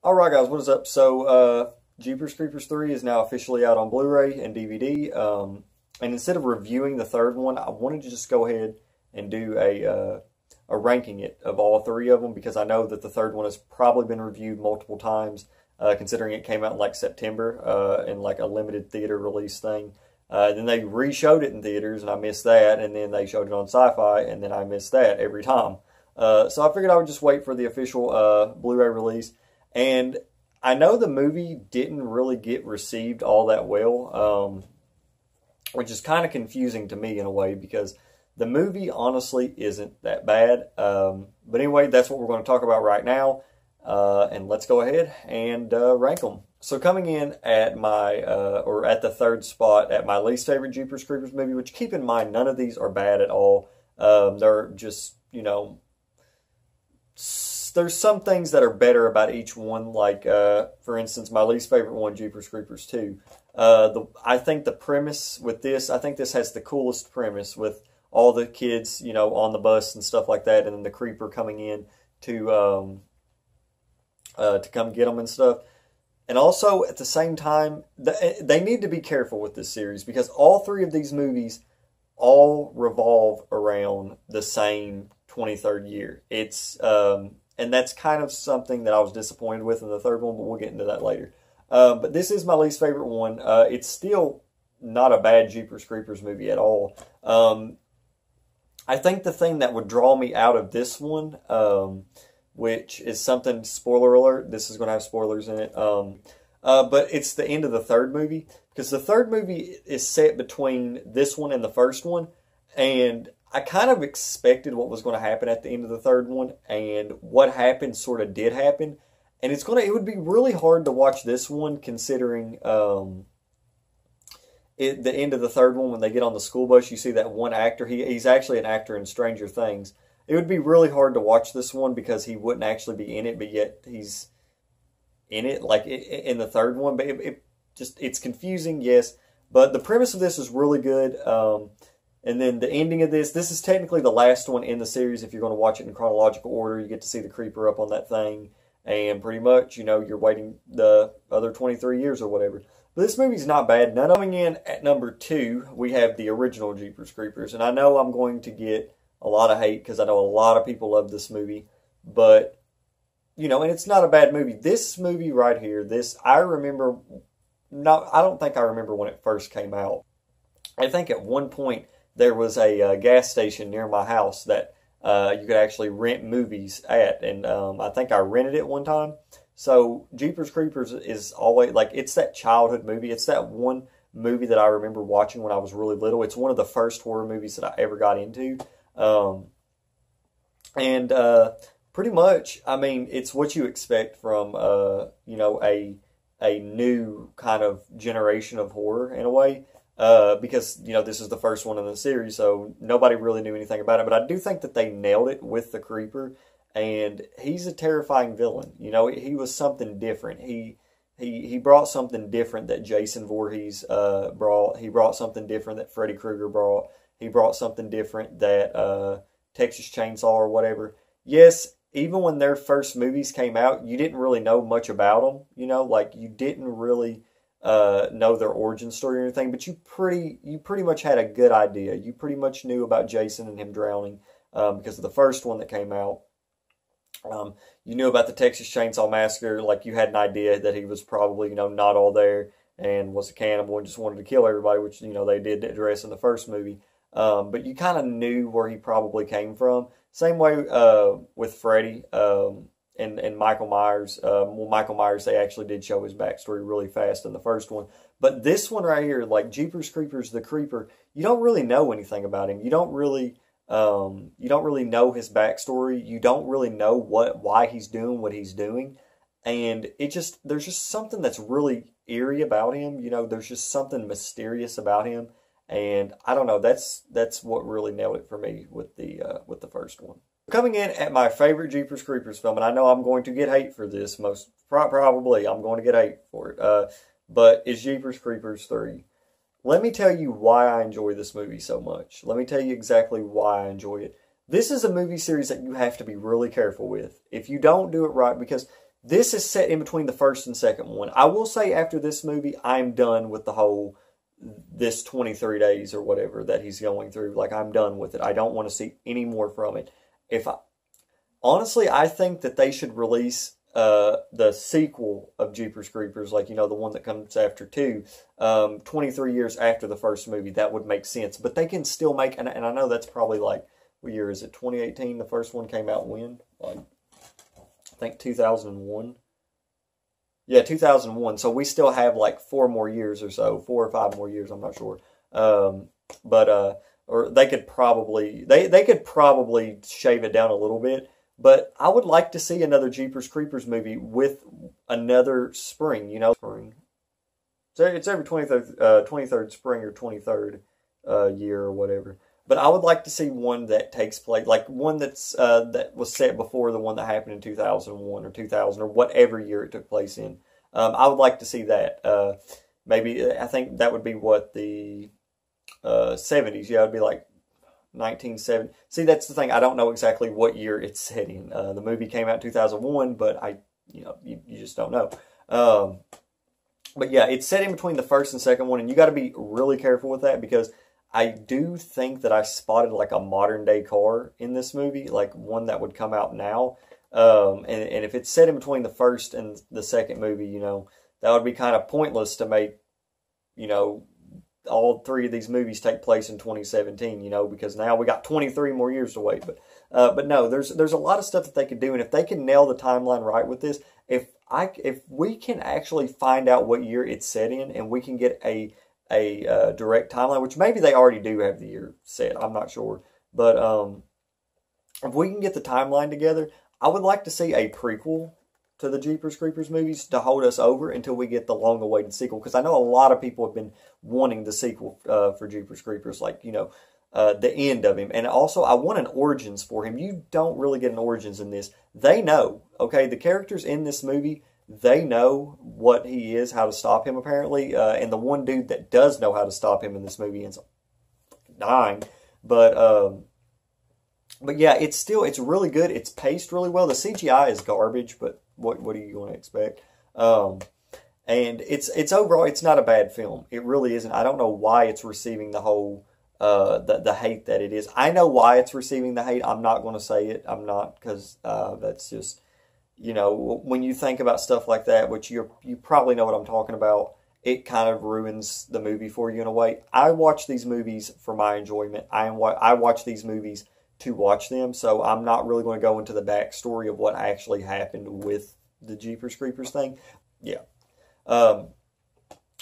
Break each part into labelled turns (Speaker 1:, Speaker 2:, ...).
Speaker 1: Alright guys, what is up? So, Jeepers Creepers 3 is now officially out on Blu-ray and DVD. And instead of reviewing the third one, I wanted to just go ahead and do a ranking it of all three of them, because I know that the third one has probably been reviewed multiple times, considering it came out in like September in like a limited theater release thing. Then they re-showed it in theaters and I missed that, and then they showed it on Sci-Fi and then I missed that every time. So I figured I would just wait for the official Blu-ray release. And I know the movie didn't really get received all that well, which is kind of confusing to me in a way, because the movie honestly isn't that bad. But anyway, that's what we're going to talk about right now. And let's go ahead and rank them. So coming in at my, or at the third spot at my least favorite Jeepers Creepers movie, which keep in mind, none of these are bad at all. They're just, you know, there's some things that are better about each one, like, for instance, my least favorite one, Jeepers Creepers 2. I think the premise with this, I think this has the coolest premise with all the kids, you know, on the bus and stuff like that, and then the creeper coming in to come get them and stuff. And also, at the same time, they need to be careful with this series, because all three of these movies all revolve around the same 23rd year. It's, and that's kind of something that I was disappointed with in the third one, but we'll get into that later. But this is my least favorite one. It's still not a bad Jeepers Creepers movie at all. I think the thing that would draw me out of this one, which is something, spoiler alert, this is going to have spoilers in it, but it's the end of the third movie, because the third movie is set between this one and the first one, and I kind of expected what was going to happen at the end of the third one, and what happened sort of did happen. And it would be really hard to watch this one, considering the end of the third one, when they get on the school bus, you see that one actor, he's actually an actor in Stranger Things. It would be really hard to watch this one because he wouldn't actually be in it, but yet he's in it, like in the third one. But it's confusing, yes. But the premise of this is really good. And then the ending of this is technically the last one in the series. If you're going to watch it in chronological order, you get to see the creeper up on that thing. And pretty much, you know, you're waiting the other 23 years or whatever. But this movie's not bad. Now, coming in at number 2, we have the original Jeepers Creepers. And I know I'm going to get a lot of hate, because I know a lot of people love this movie. But, you know, and it's not a bad movie. This movie right here, I remember, I don't think I remember when it first came out. I think at one point, there was a gas station near my house that you could actually rent movies at. And I think I rented it one time. So Jeepers Creepers is always, like, it's that childhood movie. It's that one movie that I remember watching when I was really little. It's one of the first horror movies that I ever got into. Pretty much, I mean, it's what you expect from, you know, a new kind of generation of horror in a way. Because, you know, this is the first one in the series, so nobody really knew anything about it. But I do think that they nailed it with the creeper, and he's a terrifying villain. You know, he was something different. He brought something different that Jason Voorhees brought. He brought something different that Freddy Krueger brought. He brought something different that Texas Chainsaw or whatever. Yes, even when their first movies came out, you didn't really know much about them. You know, like, you didn't really know their origin story or anything, but you pretty much had a good idea. You pretty much knew about Jason and him drowning because of the first one that came out. You knew about the Texas Chainsaw Massacre. Like, you had an idea that he was probably, you know, not all there and was a cannibal and just wanted to kill everybody, which, you know, they did address in the first movie. But you kind of knew where he probably came from. Same way with Freddy and Michael Myers. Well, Michael Myers, they actually did show his backstory really fast in the first one. But this one right here, like Jeepers Creepers, the Creeper, you don't really know anything about him. You don't really know his backstory. You don't really know why he's doing what he's doing. And there's just something that's really eerie about him. You know, there's just something mysterious about him. And I don't know, that's what really nailed it for me with the first one. Coming in at my favorite Jeepers Creepers film, and I know I'm going to get hate for this, probably I'm going to get hate for it, but it's Jeepers Creepers 3. Let me tell you why I enjoy this movie so much. Let me tell you exactly why I enjoy it. This is a movie series that you have to be really careful with. If you don't do it right, because This is set in between the first and second one. I will say after this movie, I'm done with the whole, this 23 days or whatever that he's going through. Like, I'm done with it. I don't want to see any more from it. Honestly, I think that they should release the sequel of Jeepers Creepers, like, you know, the one that comes after 2, 23 years after the first movie. That would make sense. But they can still make, and I know that's probably like, what year is it, 2018? The first one came out when? Like, I think 2001. Yeah, 2001. So we still have like 4 more years or so, 4 or 5 more years, I'm not sure. Or they could probably, they could probably shave it down a little bit. But I would like to see another Jeepers Creepers movie with another spring, you know. Spring. So it's every 23rd spring or 23rd year or whatever. But I would like to see one that takes place, like one that's that was set before the one that happened in 2001 or 2000 or whatever year it took place in. I would like to see that. Maybe, I think that would be what, the 70s. Yeah, it would be like 1970. See, that's the thing. I don't know exactly what year it's set in. The movie came out in 2001, but you just don't know. But yeah, it's set in between the first and second one, and you got to be really careful with that because I do think that I spotted like a modern day car in this movie, like one that would come out now. And if it's set in between the first and the second movie, you know, that would be kind of pointless to make, you know, all 3 of these movies take place in 2017, you know, because now we got 23 more years to wait. But no, there's a lot of stuff that they could do, and if they can nail the timeline right with this, if we can actually find out what year it's set in, and we can get a direct timeline, which maybe they already do have the year set, I'm not sure, but if we can get the timeline together, I would like to see a prequel to the Jeepers Creepers movies to hold us over until we get the long-awaited sequel, because I know a lot of people have been wanting the sequel for Jeepers Creepers, like, you know, the end of him. And also, I want an origins for him. You don't really get an origins in this. They know, okay, the characters in this movie, they know what he is, how to stop him, apparently. And the one dude that does know how to stop him in this movie ends up dying. But yeah, it's really good. It's paced really well. The CGI is garbage, but what are you going to expect? And it's overall, it's not a bad film. It really isn't. I don't know why it's receiving the whole, the hate that it is. I know why it's receiving the hate. I'm not going to say it. I'm not, because that's just, you know, when you think about stuff like that, which you probably know what I'm talking about, it kind of ruins the movie for you in a way. I watch these movies for my enjoyment. I watch these movies to watch them, so I'm not really going to go into the backstory of what actually happened with the Jeepers Creepers thing. Yeah. But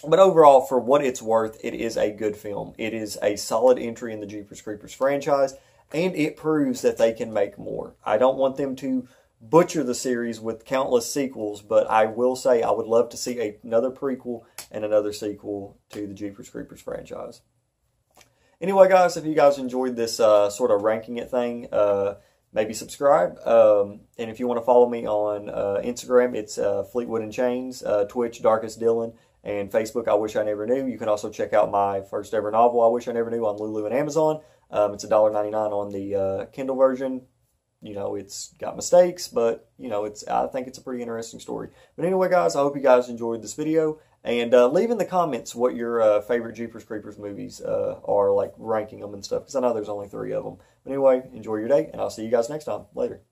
Speaker 1: overall, for what it's worth, it is a good film. It is a solid entry in the Jeepers Creepers franchise, and it proves that they can make more. I don't want them to butcher the series with countless sequels, but I will say I would love to see another prequel and another sequel to the Jeepers Creepers franchise. Anyway, guys, if you guys enjoyed this sort of ranking it thing, maybe subscribe. And if you want to follow me on Instagram, it's Fleetwood and Chains, Twitch, Darkest Dylan, and Facebook, I Wish I Never Knew. You can also check out my first ever novel, I Wish I Never Knew, on Lulu and Amazon. It's $1.99 on the Kindle version. You know, it's got mistakes, but, you know, I think it's a pretty interesting story. But anyway, guys, I hope you guys enjoyed this video. And leave in the comments what your favorite Jeepers Creepers movies are, like ranking them and stuff, because I know there's only 3 of them. But anyway, enjoy your day, and I'll see you guys next time. Later.